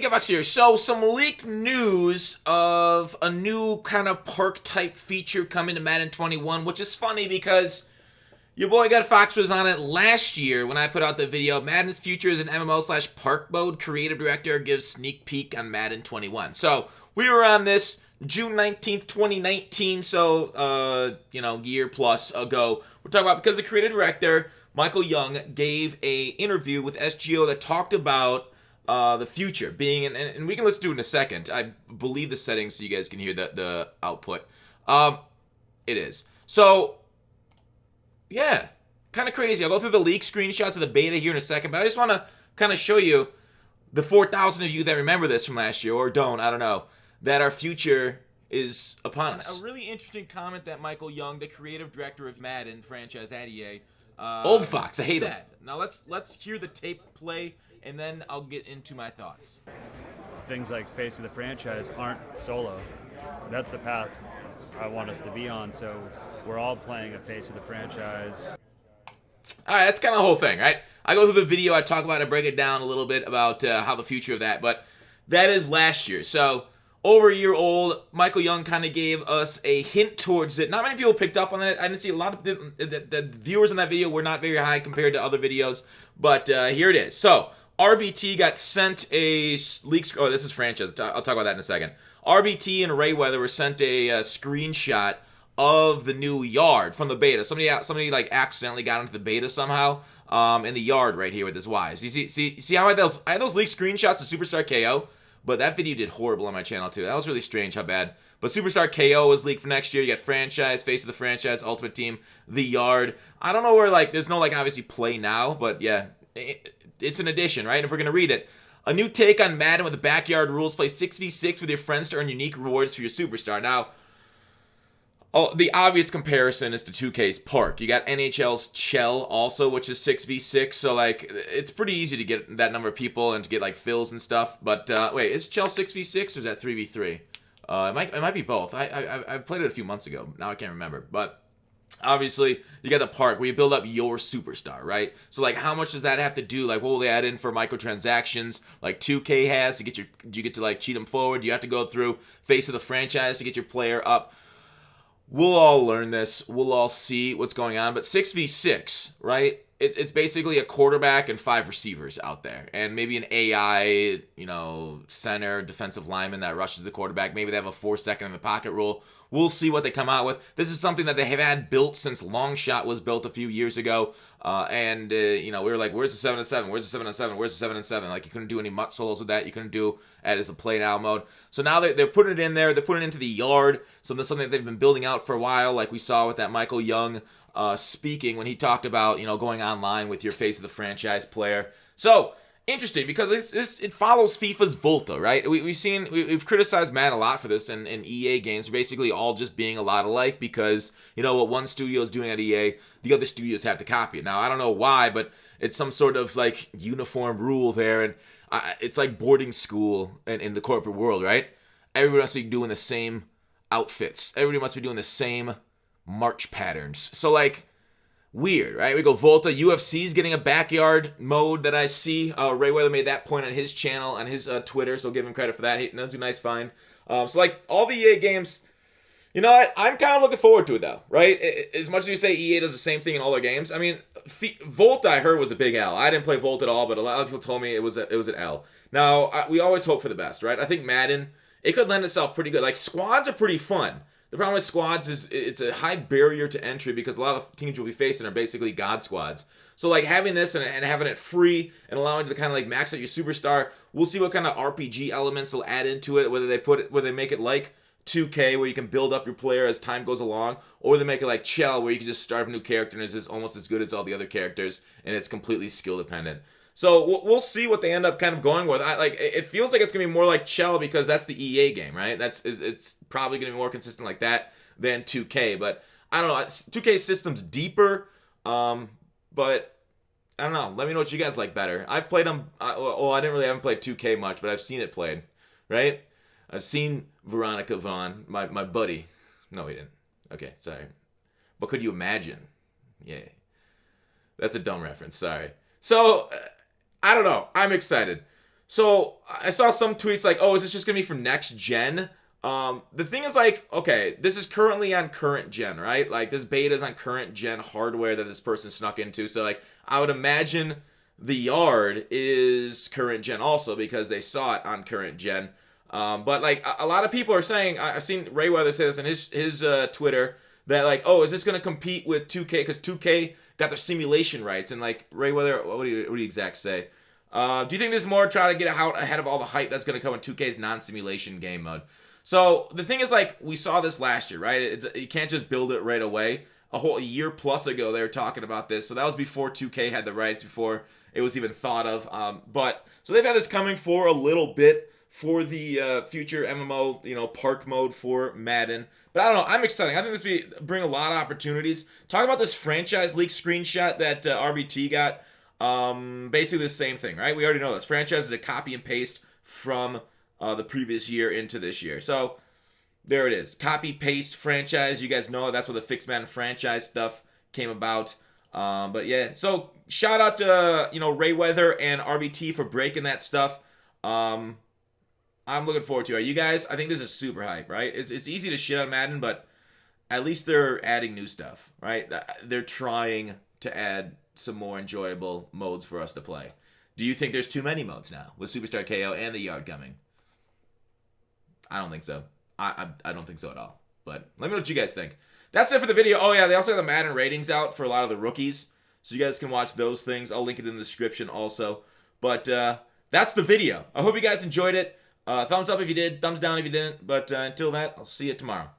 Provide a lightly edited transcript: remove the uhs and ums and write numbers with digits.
get back here. So, some leaked news of a new kind of park type feature coming to Madden 21, which is funny because your boy got Fox was on it last year when I put out the video. Madden's future is an MMO slash park mode. Creative director gives sneak peek on Madden 21. So, we were on this June 19th, 2019. So, year plus ago. We're talking about because the creative director, Michael Young, gave a interview with SGO that talked about the future being, and we can listen to it in a second. I believe the settings so you guys can hear the output. It is. So, yeah, kind of crazy. I'll go through the leak screenshots of the beta here in a second, but I just want to kind of show you the 4,000 of you that remember this from last year, or don't, I don't know, that our future is upon us. A really interesting comment that Michael Young, the creative director of Madden franchise at EA, Old Fox, I hate him. Now let's hear the tape play, and then I'll get into my thoughts. Things like face of the franchise aren't solo. That's the path I want us to be on, so we're all playing a face of the franchise. Alright, that's kind of the whole thing, right? I go through the video, I talk about it, break it down a little bit about how the future of that, but that is last year. So, over a year old, Michael Young kind of gave us a hint towards it. Not many people picked up on it. I didn't see a lot of the viewers in that video were not very high compared to other videos, but here it is. So, RBT got sent a leak. Oh, this is franchise. I'll talk about that in a second. RBT and Rayweather were sent a screenshot of the new yard from the beta. Somebody like accidentally got into the beta somehow. In the yard right here with his Ys. You see how I had those leaked screenshots of Superstar KO, but that video did horrible on my channel too. That was really strange how bad. But Superstar KO was leaked for next year. You got franchise, face of the franchise, ultimate team, the yard. I don't know where there's no obviously play now, but yeah. It's an addition, right? If we're going to read it. A new take on Madden with the backyard rules. Play 6v6 with your friends to earn unique rewards for your superstar. Now, the obvious comparison is to 2K's Park. You got NHL's Chell also, which is 6v6. So, it's pretty easy to get that number of people and to get, fills and stuff. But, wait, is Chell 6v6 or is that 3v3? It might be both. I played it a few months ago. Now I can't remember. But obviously, you got the Park where you build up your superstar, right? So, how much does that have to do? What will they add in for microtransactions? 2K has to get do you get to cheat them forward? Do you have to go through face of the franchise to get your player up? We'll all learn this. We'll all see what's going on. But 6v6, right? It's basically a quarterback and 5 receivers out there. And maybe an AI, center, defensive lineman that rushes the quarterback. Maybe they have a 4-second in the pocket rule. We'll see what they come out with. This is something that they have had built since Longshot was built a few years ago. We were like, where's the 7-7? Where's the 7-7? Where's the 7-7? You couldn't do any mutt solos with that. You couldn't do it as a play now mode. So now they're putting it in there. They're putting it into the yard. So that's something that they've been building out for a while, like we saw with that Michael Young speaking when he talked about, going online with your face of the franchise player. So, interesting, because it follows FIFA's Volta, right? We've criticized Madden a lot for this, and EA games are basically all just being a lot alike because, what one studio is doing at EA, the other studios have to copy it. Now, I don't know why, but it's some sort of, uniform rule there, and it's like boarding school in the corporate world, right? Everybody must be doing the same outfits. Everybody must be doing the same march patterns. So, weird, right? We go Volta. UFC's getting a backyard mode that I see. Rayweather made that point on his channel, on his Twitter, so give him credit for that. That was a nice find. All the EA games, you know what? I'm kind of looking forward to it, though, right? As much as you say EA does the same thing in all their games, I mean, Volta, I heard, was a big L. I didn't play Volta at all, but a lot of people told me it was an L. Now, we always hope for the best, right? I think Madden, it could lend itself pretty good. Squads are pretty fun. The problem with squads is it's a high barrier to entry because a lot of teams you'll be facing are basically god squads. So having this and having it free and allowing you to kind of max out your superstar, we'll see what kind of RPG elements they'll add into it. Whether they make it like 2K where you can build up your player as time goes along, or they make it like Chell where you can just start a new character and it's just almost as good as all the other characters and it's completely skill dependent. So we'll see what they end up kind of going with. It feels like it's gonna be more like Chell because that's the EA game, right? It's probably gonna be more consistent like that than 2K. But I don't know. 2K system's deeper, but I don't know. Let me know what you guys like better. I've played them. I haven't played 2K much, but I've seen it played, right? I've seen Veronica Vaughn, my buddy. No, he didn't. Okay, sorry. But could you imagine? Yeah, that's a dumb reference. Sorry. So. I don't know. I'm excited. So I saw some tweets like, "Oh, is this just gonna be for next gen?" The thing is like, okay, this is currently on current gen, right? Like this beta is on current gen hardware that this person snuck into. So like, I would imagine the yard is current gen also because they saw it on current gen. But like a lot of people are saying, I've seen Ray Weather say this in his Twitter that like, oh, is this gonna compete with 2K? Because 2K got their simulation rights, and like Ray Weather, what do you exact say? Do you think there's more trying to get out ahead of all the hype that's going to come in 2K's non-simulation game mode? So the thing is, like, we saw this last year, right? You can't just build it right away. A whole year plus ago, they were talking about this. So that was before 2K had the rights, before it was even thought of. But so they've had this coming for a little bit for the future MMO, park mode for Madden. But I don't know. I'm excited. I think this will bring a lot of opportunities. Talk about this franchise leak screenshot that RBT got. Basically the same thing, right? We already know this. Franchise is a copy and paste from the previous year into this year. So there it is. Copy paste franchise. You guys know that's where the Fixed Madden franchise stuff came about. But yeah, so shout out to Ray Weather and RBT for breaking that stuff. I'm looking forward to it. You guys, I think this is super hype, right? It's easy to shit on Madden, but at least they're adding new stuff, right? They're trying to add some more enjoyable modes for us to play. Do you think there's too many modes now with Superstar KO and the Yard coming? I don't think so. I don't think so at all. But let me know what you guys think. That's it for the video. Oh yeah, they also have the Madden ratings out for a lot of the rookies, so you guys can watch those things. I'll link it in the description also. But that's the video. I hope you guys enjoyed it. Thumbs up if you did, thumbs down if you didn't. But until that, I'll see you tomorrow.